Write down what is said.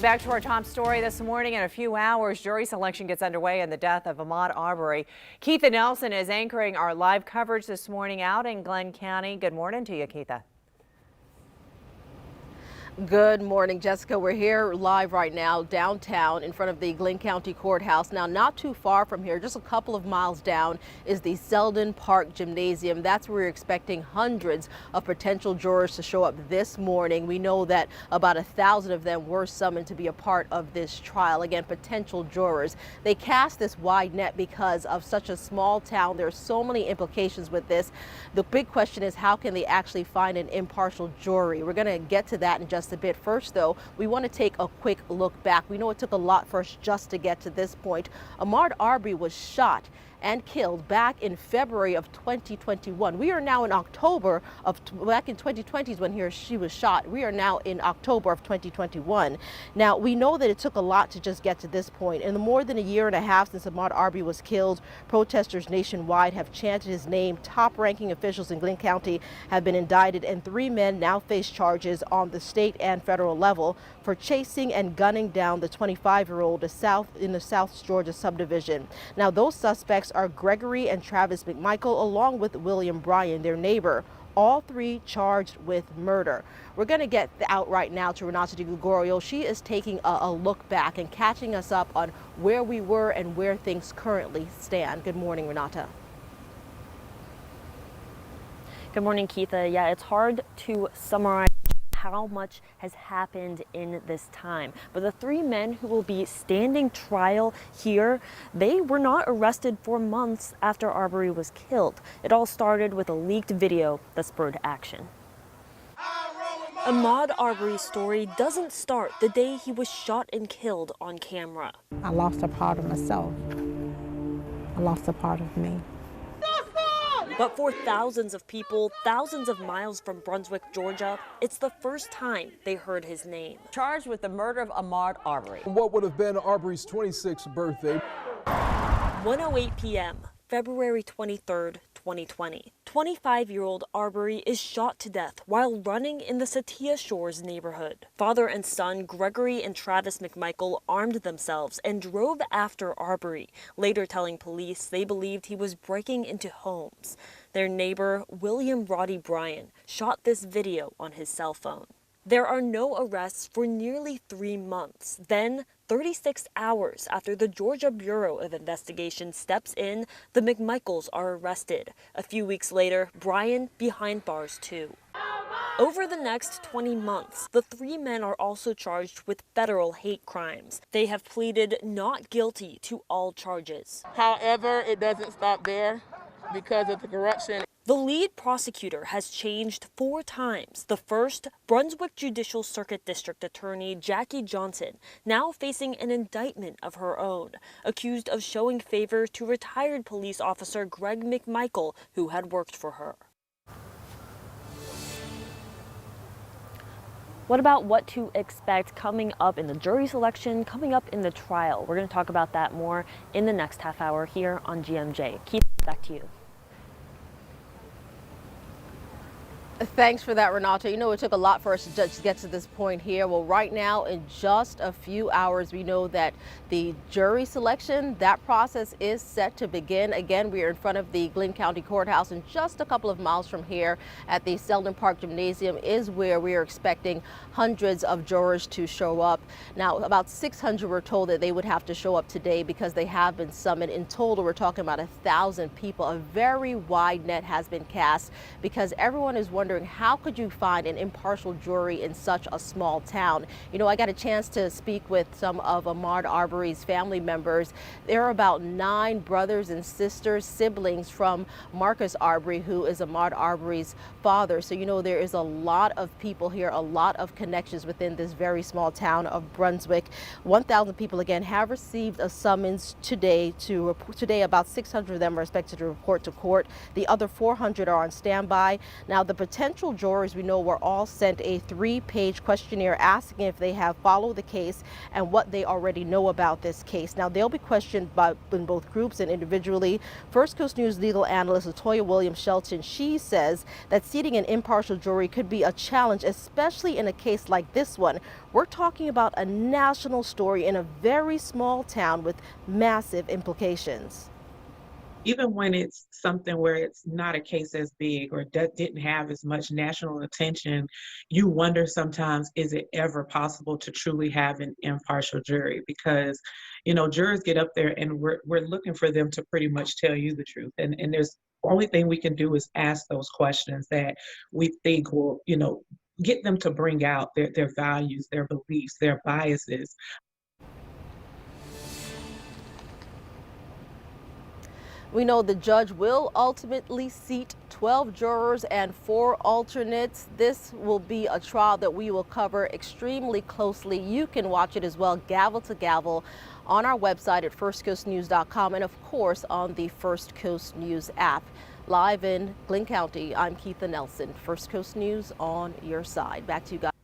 Back to our top story this morning. In a few hours, jury selection gets underway in the death of Ahmaud Arbery. Keitha Nelson is anchoring our live coverage this morning out in Glenn County. Good morning to you, Keitha. Good morning, Jessica. We're here live right now downtown in front of the Glenn County Courthouse. Now, not too far from here, just a couple of miles down, is the Selden Park Gymnasium. That's where we're expecting hundreds of potential jurors to show up this morning. We know that about 1,000 of them were summoned to be a part of this trial. Again, potential jurors. They cast this wide net because of such a small town. There are so many implications with this. The big question is, how can they actually find an impartial jury? We're going to get to that in just a bit. First, though, we want to take a quick look back. We know it took a lot for us just to get to this point. Ahmaud Arbery was shot and killed back in February of 2021. We are now in October of, back in 2020 is when she was shot. We are now in October of 2021. Now, we know that it took a lot to just get to this point. In the more than a year and a half since Ahmaud Arbery was killed, protesters nationwide have chanted his name. Top-ranking officials in Glenn County have been indicted, and 3 men now face charges on the state and federal level for chasing and gunning down the 25-year-old in the South Georgia subdivision. Now, those suspects are Gregory and Travis McMichael, along with William Bryan, their neighbor, all 3 charged with murder. We're going to get out right now to Renata DiGregorio. She is taking a look back and catching us up on where we were and where things currently stand. Good morning, Renata. Good morning, Keitha. Yeah, it's hard to summarize how much has happened in this time. But the 3 men who will be standing trial here, they were not arrested for months after Arbery was killed. It all started with a leaked video that spurred action. Ahmaud Arbery's story doesn't start the day he was shot and killed on camera. I lost a part of myself. I lost a part of me. But for thousands of people, thousands of miles from Brunswick, Georgia, it's the first time they heard his name. Charged with the murder of Ahmaud Arbery. What would have been Arbery's 26th birthday. 1:08 p.m., February 23rd, 2020. 25-year-old Arbery is shot to death while running in the Satia Shores neighborhood. Father and son Gregory and Travis McMichael armed themselves and drove after Arbery, later telling police they believed he was breaking into homes. Their neighbor, William Bryan, shot this video on his cell phone. There are no arrests for nearly 3 months. Then, 36 hours after the Georgia Bureau of Investigation steps in, the McMichaels are arrested. A few weeks later, Bryan behind bars too. Over the next 20 months, the 3 men are also charged with federal hate crimes. They have pleaded not guilty to all charges. However, it doesn't stop there because of the corruption. The lead prosecutor has changed 4 times. The first, Brunswick Judicial Circuit District Attorney Jackie Johnson, now facing an indictment of her own, accused of showing favor to retired police officer Greg McMichael, who had worked for her. What about what to expect coming up in the jury selection, coming up in the trial? We're going to talk about that more in the next half hour here on GMJ. Keith, back to you. Thanks for that, Renata. You know, it took a lot for us to just get to this point here. Well, right now, in just a few hours, we know that the jury selection, that process is set to begin. Again, we are in front of the Glenn County Courthouse, and just a couple of miles from here at the Selden Park Gymnasium is where we are expecting hundreds of jurors to show up. Now, about 600 were told that they would have to show up today because they have been summoned. In total, we're talking about 1,000 people. A very wide net has been cast because everyone is wondering, how could you find an impartial jury in such a small town? You know, I got a chance to speak with some of Ahmaud Arbery's family members. There are about 9 brothers and sisters, siblings from Marcus Arbery, who is Ahmaud Arbery's father. So, you know, there is a lot of people here, a lot of connections within this very small town of Brunswick. 1,000 people, again, have received a summons today. Today, about 600 of them are expected to report to court. The other 400 are on standby. Now, the potential potential jurors, we know, were all sent a 3-page questionnaire asking if they have followed the case and what they already know about this case. Now, they'll be questioned in both groups and individually. First Coast News legal analyst Latoya Williams-Shelton, she says that seating an impartial jury could be a challenge, especially in a case like this one. We're talking about a national story in a very small town with massive implications. Even when it's something where it's not a case as big or didn't have as much national attention, you wonder sometimes, is it ever possible to truly have an impartial jury? Because, you know, jurors get up there and we're looking for them to pretty much tell you the truth. And there's the only thing we can do is ask those questions that we think will, you know, get them to bring out their values, their beliefs, their biases. We know the judge will ultimately seat 12 jurors and 4 alternates. This will be a trial that we will cover extremely closely. You can watch it as well, gavel to gavel, on our website at firstcoastnews.com and, of course, on the First Coast News app. Live in Glynn County, I'm Keitha Nelson. First Coast News on your side. Back to you guys.